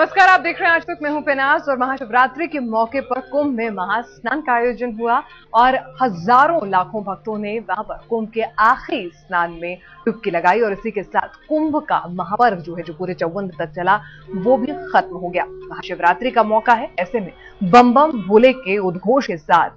नमस्कार, आप देख रहे हैं आज तक। मैं हूं पेनाज और महाशिवरात्रि के मौके पर कुंभ में महास्नान का आयोजन हुआ और हजारों लाखों भक्तों ने वहां पर कुंभ के आखिरी स्नान में डुबकी लगाई और इसी के साथ कुंभ का महापर्व जो है, जो पूरे 54 दिन तक चला, वो भी खत्म हो गया। महाशिवरात्रि का मौका है, ऐसे में बम बम भोले के उद्घोष के साथ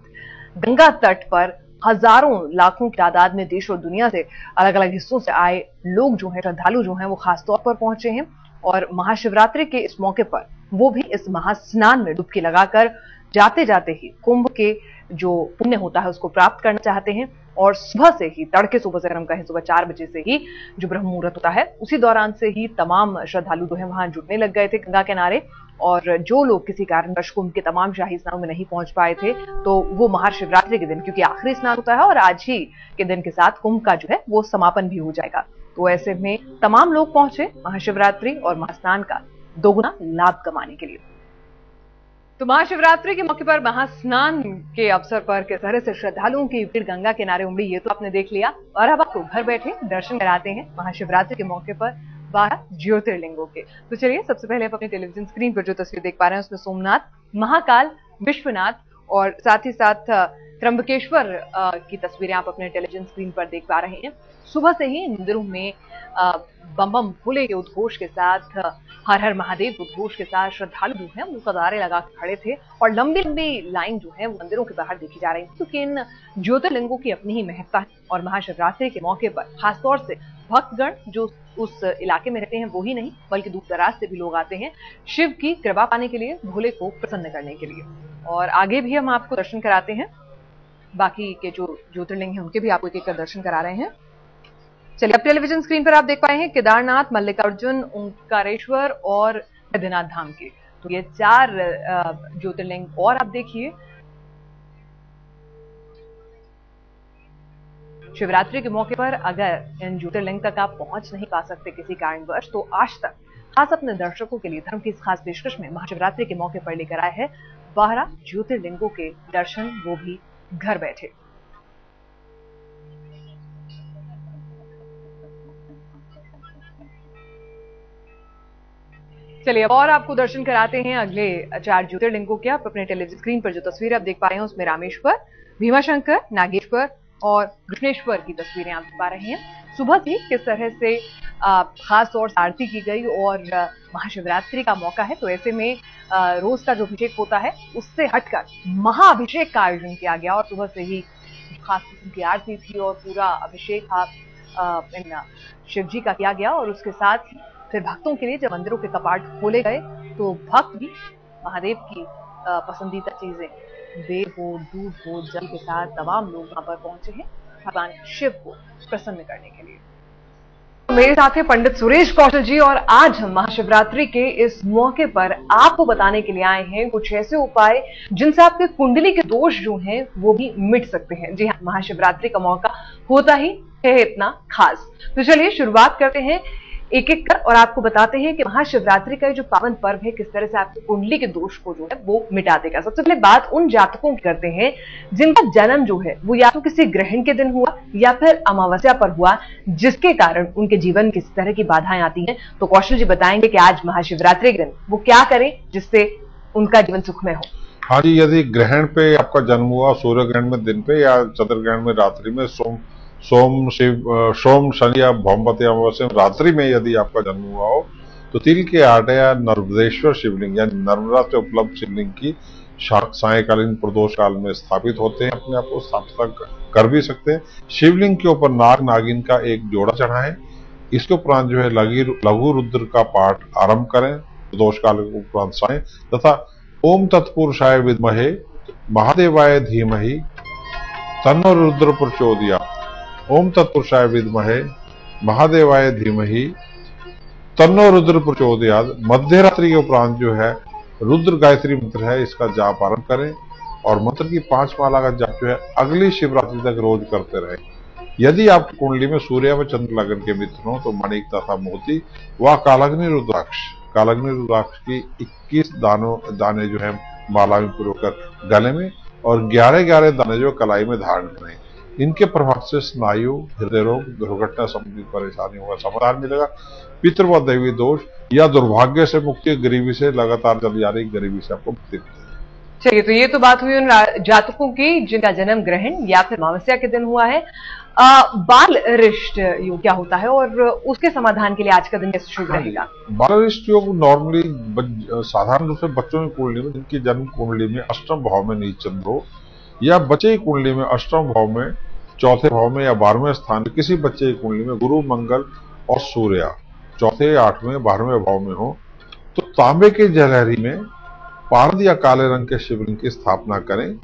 गंगा तट पर हजारों लाखों की तादाद में देश और दुनिया से अलग अलग हिस्सों से आए लोग जो है, श्रद्धालु जो हैं, वो खासतौर पर पहुंचे हैं और महाशिवरात्रि के इस मौके पर वो भी इस महास्नान में डुबकी लगाकर जाते जाते ही कुंभ के जो पुण्य होता है उसको प्राप्त करना चाहते हैं। और सुबह से ही, तड़के सुबह से, अगर हम कहें सुबह 4 बजे से ही जो ब्रह्म मुहूर्त होता है, उसी दौरान से ही तमाम श्रद्धालु जो है वहां जुटने लग गए थे गंगा किनारे। और जो लोग किसी कारणवश कुंभ के तमाम शाही स्नानों में नहीं पहुंच पाए थे, तो वो महाशिवरात्रि के दिन, क्योंकि आखिरी स्नान होता है और आज ही के दिन के साथ कुंभ का जो है वो समापन भी हो जाएगा, तो ऐसे में तमाम लोग पहुंचे महाशिवरात्रि और महास्नान का दोगुना लाभ कमाने के लिए। तो महाशिवरात्रि के मौके पर महास्नान के अवसर पर किस तरह से श्रद्धालुओं की भीड़ गंगा किनारे उमड़ी, ये तो आपने देख लिया। और अब आपको घर बैठे दर्शन कराते हैं महाशिवरात्रि के मौके पर 12 ज्योतिर्लिंगों के। तो चलिए, सबसे पहले आप अपने टेलीविजन स्क्रीन पर जो तस्वीर देख पा रहे हैं उसमें सोमनाथ, महाकाल, विश्वनाथ और साथ ही साथ त्र्यंबकेश्वर की तस्वीरें आप अपने टेलीविजन स्क्रीन पर देख पा रहे हैं। सुबह से ही मंदिरों में बम बम भोले के उद्घोष के साथ, हर हर महादेव उद्घोष के साथ श्रद्धालु जो हैं वो कतारें लगा खड़े थे और लंबी लंबी लाइन जो है वो मंदिरों के बाहर देखी जा रही थी, क्योंकि इन ज्योतिर्लिंगों की अपनी ही महत्ता है। और महाशिवरात्रि के मौके पर खासतौर से भक्तगण जो उस इलाके में रहते हैं वो ही नहीं, बल्कि दूर दराज से भी लोग आते हैं शिव की कृपा पाने के लिए, भोले को प्रसन्न करने के लिए। और आगे भी हम आपको दर्शन कराते हैं, बाकी के जो ज्योतिर्लिंग हैं उनके भी आपको एक एक दर्शन करा रहे हैं। चलिए, अब टेलीविजन स्क्रीन पर आप देख पाए हैं केदारनाथ, मल्लिकार्जुन, ओंकारेश्वर और बैद्यनाथ धाम के। तो ये 4 ज्योतिर्लिंग और आप देखिए। शिवरात्रि के मौके पर अगर इन ज्योतिर्लिंग तक आप पहुंच नहीं पा सकते किसी कारणवश, तो आज तक खास अपने दर्शकों के लिए धर्म की इस खास पेशकश में महाशिवरात्रि के मौके पर लेकर आए हैं 12 ज्योतिर्लिंगों के दर्शन, वो भी घर बैठे। चलिए, अब और आपको दर्शन कराते हैं अगले 4 ज्योतिर्लिंगों के। आप अपने टेलीविजन स्क्रीन पर जो तस्वीर आप देख पा रहे हैं उसमें रामेश्वर, भीमाशंकर, नागेश्वर और कृष्णेश्वर की तस्वीरें आप देख पा रहे हैं। सुबह से किस तरह से खास तौर से आरती की गई और महाशिवरात्रि का मौका है, तो ऐसे में रोज का जो अभिषेक होता है उससे हटकर महाअभिषेक का आयोजन किया गया और सुबह से ही खास किस्म की आरती थी और पूरा अभिषेक इन शिव जी का किया गया। और उसके साथ ही फिर भक्तों के लिए जब मंदिरों के कपाट खोले गए तो भक्त भी महादेव की पसंदीदा चीजें, बेल हो, दूध हो, जल के साथ तमाम लोग वहां पर पहुंचे हैं भगवान शिव को प्रसन्न करने के लिए। मेरे साथ है पंडित सुरेश कौशल जी और आज हम महाशिवरात्रि के इस मौके पर आपको बताने के लिए आए हैं कुछ ऐसे उपाय जिनसे आपके कुंडली के दोष जो हैं वो भी मिट सकते हैं। जी हाँ, महाशिवरात्रि का मौका होता ही है इतना खास। तो चलिए शुरुआत करते हैं एक एक कर और आपको बताते हैं कि महाशिवरात्रि का जो पावन पर्व है किस तरह से आपकी कुंडली के दोष को जो है वो मिटा देगा। सबसे पहले बात उन जातकों की करते हैं जिनका जन्म जो है वो या तो किसी ग्रहण के दिन हुआ या फिर अमावस्या पर हुआ, जिसके कारण उनके जीवन किस तरह की बाधाएं आती हैं। तो कौशल जी बताएंगे कि आज महाशिवरात्रि के दिन वो क्या करें जिससे उनका जीवन सुखमय हो। हाँ जी, यदि ग्रहण पे आपका जन्म हुआ, सूर्य ग्रहण में दिन पे या चंद्र ग्रहण में रात्रि में, सोम शनि या भौमवती अमावस्या रात्रि में यदि आपका जन्म हुआ हो, तो तिल के आटे या नर्मदेश्वर शिवलिंग या नर्मदा से उपलब्ध शिवलिंग की सायकालीन प्रदोष काल में स्थापित होते हैं। अपने आप को स्थापित कर भी सकते हैं। शिवलिंग के ऊपर नाग नागिन का एक जोड़ा चढ़ाएं। इसके उपरांत जो है लघु रुद्र का पाठ आरंभ करें प्रदोष काल के उपरांत साय, तथा ओम तत्पुरुषाय विद्महे महादेवाय धीमहि तन्नो रुद्र प्रचोदयात्, ओम तत्पुरुषाय विद्महे महादेवाय धीमहि तन्नो रुद्र प्रचोदयात्। मध्यरात्रि के उपरांत जो है रुद्र गायत्री मंत्र है, इसका जाप आरंभ करें और मंत्र की 5 माला का जाप जो है अगली शिवरात्रि तक रोज करते रहें। यदि आपकी कुंडली में सूर्य व चंद्र लगन के मित्र हो तो मणिक तथा मोती व कालाग्नि रुद्राक्ष की 21 दाने जो है माला में पुरोकर गले में और 11 दाने जो कलाई में धारण करें। इनके प्रभाव से स्नायु, हृदय रोग, दुर्घटना संबंधी परेशानियों का समाधान मिलेगा। पितृ व दैवी दोष या दुर्भाग्य से मुक्ति, गरीबी से लगातार चली जा रही गरीबी से आपको मुक्ति मिलेगी। चलिए, तो ये तो बात हुई उन जातकों की जिनका जन्म ग्रहण या फिर अमावस्या के दिन हुआ है। बाल रिष्ट योग क्या होता है और उसके समाधान के लिए आज का दिन कैसे शुभ रहेगा? बाल रिष्ट योग नॉर्मली साधारण रूप से बच्चों की कुंडली में, जिनकी जन्म कुंडली में अष्टम भाव में नीच चंद्र हो, या बच्चे की कुंडली में अष्टम भाव में, चौथे भाव में या 12वें स्थान में किसी बच्चे की कुंडली में गुरु, मंगल और सूर्य चौथे, 8वें, 12वें भाव में हो, तो तांबे की जलहरी में पारद या काले रंग के शिवलिंग की स्थापना करें।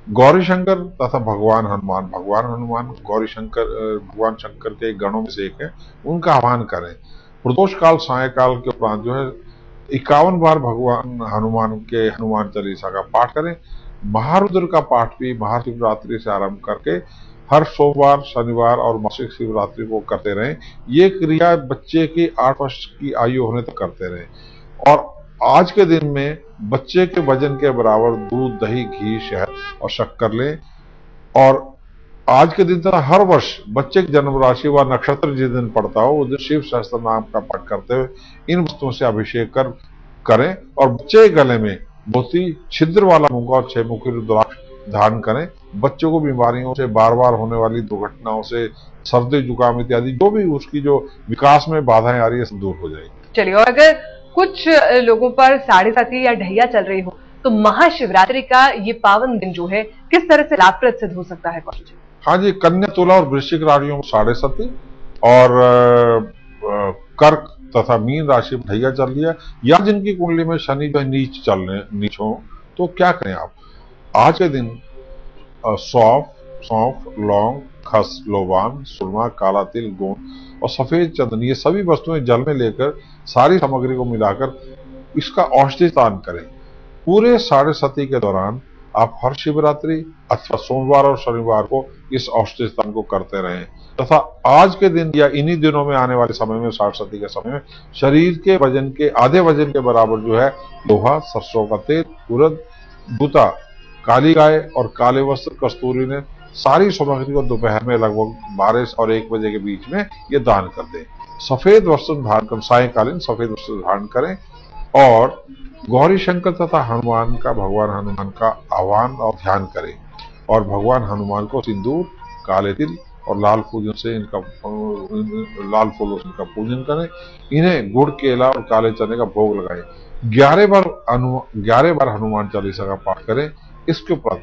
गौरी शंकर तथा भगवान हनुमान गौरी शंकर भगवान शंकर के गणों में से एक है, उनका आह्वान करें। प्रदोष काल सायकाल के उपरांत जो है 51 बार भगवान हनुमान के हनुमान चालीसा का पाठ करें। महारुद्र का पाठ भी महाशिवरात्रि से आरंभ करके हर सोमवार, शनिवार और मासिक शिवरात्रि को करते रहें। ये क्रिया बच्चे की 8 वर्ष की आयु होने तक करते रहें। और आज के दिन में बच्चे के वजन के बराबर दूध, दही, घी, शहद और शक्कर लें। और आज के दिन तथा हर वर्ष बच्चे की जन्म राशि व नक्षत्र जिस दिन पड़ता हो उस दिन शिव सहस्त्र नाम का पाठ करते हुए इन वस्तुओं से अभिषेक करें। और बच्चे के गले में मोती छिद्र वाला मूंगा और 6 मुखी रुद्राक्ष धारण करें। बच्चों को बीमारियों से, बार बार होने वाली दुर्घटनाओं से, सर्दी जुकाम इत्यादि जो भी उसकी जो विकास में बाधाएं आ रही है सब दूर हो जाएगी। चलिए, और अगर कुछ लोगों पर साढ़े साथी या ढैया चल रही हो तो महाशिवरात्रि का ये पावन दिन जो है किस तरह से लाभप्रद सिद्ध हो सकता है कौशल जी? हाँ जी, कन्या, तुला और वृश्चिक राशियों में साढ़े साथी और कर्क तथा मीन राशि में ढैया चल रही है, या जिनकी कुंडली में शनि जो नीच हो, तो क्या करें आप? आज के दिन सौंफ, लौंग, खस, लोबान, सुरमा, काला तिल, गोंद और सफेद चंदन, ये सभी वस्तुएं जल में लेकर सारी सामग्री को मिलाकर इसका औषधि दान करें। पूरे साढ़े सती के दौरान आप हर शिवरात्रि अथवा सोमवार और शनिवार को इस औषधि दान को करते रहें। तथा आज के दिन या इन्हीं दिनों में आने वाले समय में, साढ़े सती के समय में, शरीर के वजन के आधे वजन के बराबर जो है लोहा, सरसों का तेल, उड़द, बूता, काली गाय और काले वस्त्र, कस्तूरी ने सारी सामग्री को दोपहर में लगभग 12 और 1 बजे के बीच में ये दान कर दें। सफेद वस्त्र धारण कर, सायकालीन सफेद वस्त्र धारण करें और गौरी शंकर तथा भगवान हनुमान का आह्वान और ध्यान करें। और भगवान हनुमान को सिंदूर, काले तिल और लाल फूलों से इनका पूजन करें। इन्हें गुड़, केला और काले चने का भोग लगाएं। 11 बार हनुमान चालीसा का पाठ करें। इसके उपरांत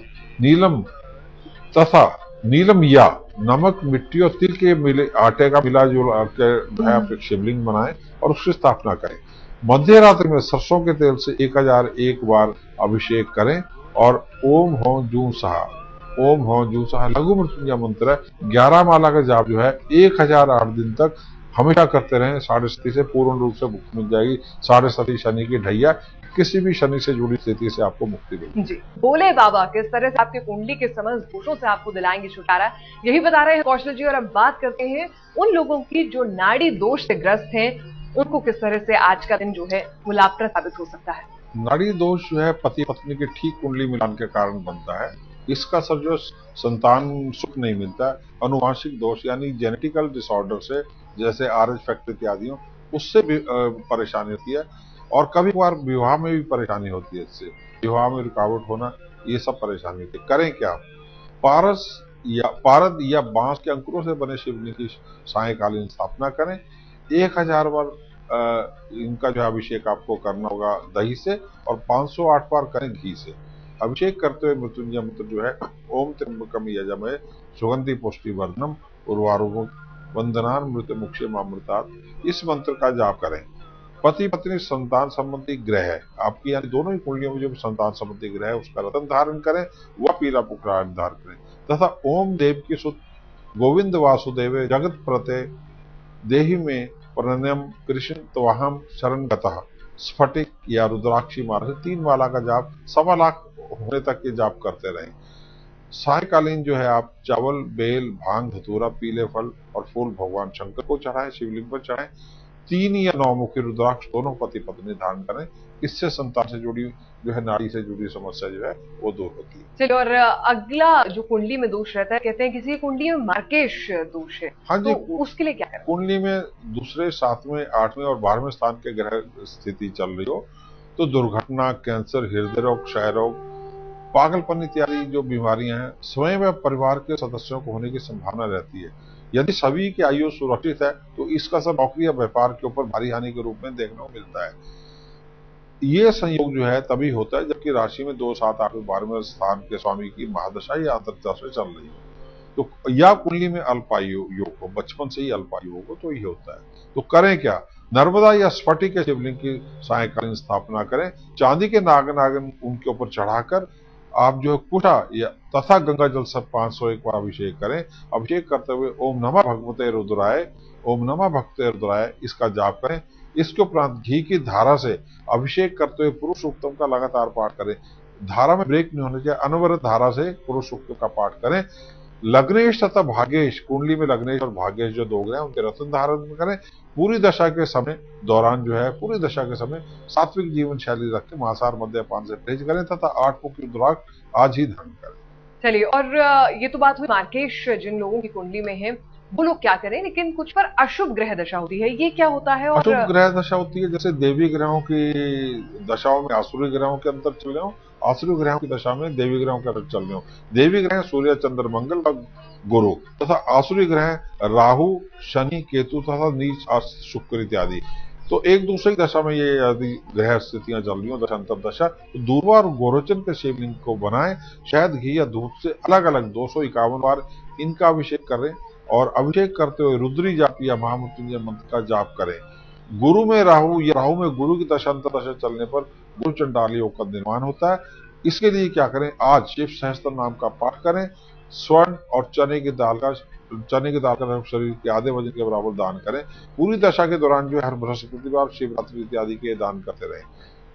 नीलम या नमक, मिट्टी और तिल के मिले आटे का मिला जुला के आप एक शिवलिंग बनाएं और उसकी स्थापना करें। मध्य रात्रि में सरसों के तेल से 1001 बार अभिषेक करें और ओम हो जू सहा लघु मृत्युंजय मंत्र 11 माला का जाप जो है 1008 दिन तक हमेशा करते रहें। साढ़े सती से पूर्ण रूप से मुक्ति मिल जाएगी। साढ़े सती शनि की ढैया, किसी भी शनि से जुड़ी स्थिति से आपको मुक्ति मिलेगी। जी, बोले बाबा किस तरह से आपकी कुंडली के समस्त दोषों से आपको दिलाएंगे छुटकारा, यही बता रहे हैं कौशल जी। और अब बात करते हैं उन लोगों की जो नाड़ी दोष से ग्रस्त हैं, उनको किस तरह से आज का दिन जो है वो लाभप्रद साबित हो सकता है। नाड़ी दोष जो है पति पत्नी के ठीक कुंडली मिलान के कारण बनता है। इसका असर जो संतान सुख नहीं मिलता। अनुवांशिक दोष यानी जेनेटिकल डिसऑर्डर से, जैसे RH फैक्टर इत्यादि, उससे भी परेशानी होती है। और कभी कभार विवाह में भी परेशानी होती है। इससे विवाह में रुकावट होना, ये सब परेशानी होती है। करें क्या? पारद या बांस के अंकुरों से बने शिवलिंग की सायकालीन स्थापना करें। 1000 बार इनका जो अभिषेक आपको करना होगा दही से, और 508 बार करें घी से। अभिषेक करते हुए मृत्युंजय मंत्र जो है ओम त्र्यंबकम यजामहे सुगंधि पुष्टिवर्धनम उर्वारुकम वंदनान मृत मुक्षे मामृतात्, इस मंत्र का जाप करें। पति पत्नी संतान संबंधी ग्रह, आपकी यानी दोनों ही कुंडलियों में जो संतान संबंधी ग्रह है उसका रत्न धारण करें, वह पीला पुकरान धारण करें। तथा ओम देव की सुत गोविंद वासुदेव जगत प्रते देहि में प्रणयम कृष्ण त्वाहम शरण गतः स्फटिक या रुद्राक्षी माला से 3 माला का जाप 1.25 लाख होने तक के जाप करते रहें। सायकालीन जो है आप चावल, बेल, भांग, धतूरा, पीले फल और फूल भगवान शंकर को चढ़ाएं, शिवलिंग पर चढ़ाएं। 3 या 9 मुखी रुद्राक्ष दोनों पति पत्नी धारण करें। इससे संतान से जुड़ी जो है नाड़ी से जुड़ी समस्या जो है वो दूर होती है। चलिए, और अगला जो कुंडली में दोष रहता है, कहते हैं किसी कुंडली में मार्केश दोष है, हाँ जी, तो उसके लिए क्या करें? कुंडली में दूसरे, 7वें, 8वें और 12वें स्थान के ग्रह स्थिति चल रही हो तो दुर्घटना, कैंसर, हृदय रोग, क्षय रोग, पागलपन इत्यादि जो बीमारियां हैं स्वयं व परिवार के सदस्यों को होने की संभावना रहती है। यदि सभी की आयु सुरक्षित है तो इसका असर नौकरी या व्यापार के ऊपर भारी हानि के रूप में देखने को मिलता है। ये संयोग जो है तभी होता है जबकि राशि में 2, 7, 8 और 12वें स्थान के स्वामी की महादशा या अंतर्दशा चल रही हो, तो या कुंडली में अल्पायु योग हो, बचपन से ही अल्पायु योग हो, तो ये होता है। तो करें क्या? नर्मदा या स्फटिक के शिवलिंग की सायंकालीन स्थापना करें। चांदी के नागन उनके ऊपर चढ़ाकर आप जो है कुटा या तथा गंगा जल से 501 बार अभिषेक करें। अभिषेक करते हुए ओम नमः भगवते रुद्राय, ओम नमः भगवते रुद्राय इसका जाप करें। इसके उपरांत घी की धारा से अभिषेक करते हुए पुरुष सूक्तम का लगातार पाठ करें। धारा में ब्रेक नहीं होने चाहिए, अनवरत धारा से पुरुष सूक्त का पाठ करें। लग्नेश तथा भाग्येश, कुंडली में लग्नेश और भाग्येश जो 2 ग्रह उनके रत्न धारण करें। पूरी दशा के समय दौरान जो है पूरी दशा के समय सात्विक जीवन शैली रखें। मांसाहार मद्यपान से परहेज करें तथा 8 मुखी रुद्राक्ष आज ही धारण करें। चलिए, और ये तो बात हुई मार्केश जिन लोगों की कुंडली में है वो लोग क्या करें, लेकिन कुछ पर अशुभ ग्रह दशा होती है, ये क्या होता है? और अशुभ ग्रह दशा होती है जैसे देवी ग्रहों की दशाओं में आसुरी ग्रहों के अंतर चल रहे हो, आसुरी ग्रहों की दशा में देवी ग्रहों के अंतर चल रहे हो। देवी ग्रह सूर्य, चंद्र, मंगल और गुरु तथा आसुरी ग्रह राहु, शनि, केतु तथा नीच शुक्र इत्यादि। तो एक दूसरे की दशा में ये यदि ग्रह स्थितियां चल रही हो, दशांतर दशा, तो दूर्वा और गोरोचन के शिवलिंग को बनाएं। शहद, घी या दूध से अलग अलग 251 बार इनका अभिषेक करें और अभिषेक करते हुए रुद्री जाप या महामृत्युंजय मंत्र का जाप करें। गुरु में राहु या राहु में गुरु की दशांतर दशा चलने पर गुरु चंडाली योग का निर्माण होता है। इसके लिए क्या करें? आज शिव सहस्त्र नाम का पाठ करें। स्वर्ण और चने की दाल का शरीर के आधे वजन के बराबर दान करें। पूरी दशा के दौरान जो हर बृहस्पतिवार, शिवरात्रि इत्यादि के दान करते रहें।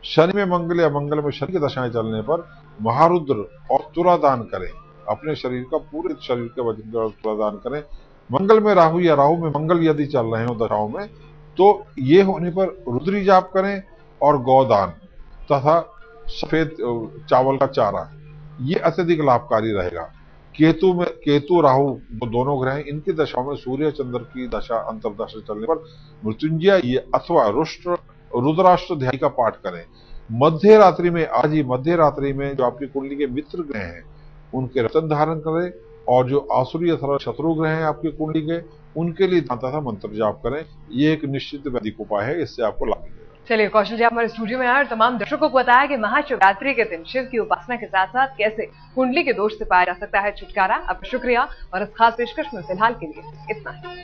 शनि में मंगल या मंगल में शनि की दशाएं चलने पर महारुद्र और तुरा दान करें। अपने शरीर का, पूरे शरीर के वजन का तुरा दान करें। मंगल में राहु या राहु में मंगल यदि चल रहे हो दशाओं में, तो ये होने पर रुद्री जाप करें और गौदान तथा सफेद चावल का चारा, ये अत्यधिक लाभकारी रहेगा। केतु राहु जो दोनों ग्रह हैं, इनकी दशाओं में सूर्य चंद्र की दशा अंतर्दशा चलने पर मृत्युंजय अथवा रुद्राष्ट्र ध्यान का पाठ करें। मध्य रात्रि में, आज ही मध्य रात्रि में जो आपकी कुंडली के मित्र ग्रह हैं उनके रत्न धारण करें और जो आसुरी अथवा शत्रु ग्रह हैं आपकी कुंडली के, उनके लिए तथा मंत्र जाप करें। ये एक निश्चित वैदिक उपाय है, इससे आपको लाभ मिलेगा। चलिए, कौशल जी आप हमारे स्टूडियो में आए और तमाम दर्शकों को बताया कि महाशिवरात्रि के दिन शिव की उपासना के साथ साथ कैसे कुंडली के दोष से पाया जा सकता है छुटकारा। आपका शुक्रिया और इस खास पेशकश में फिलहाल के लिए इतना ही।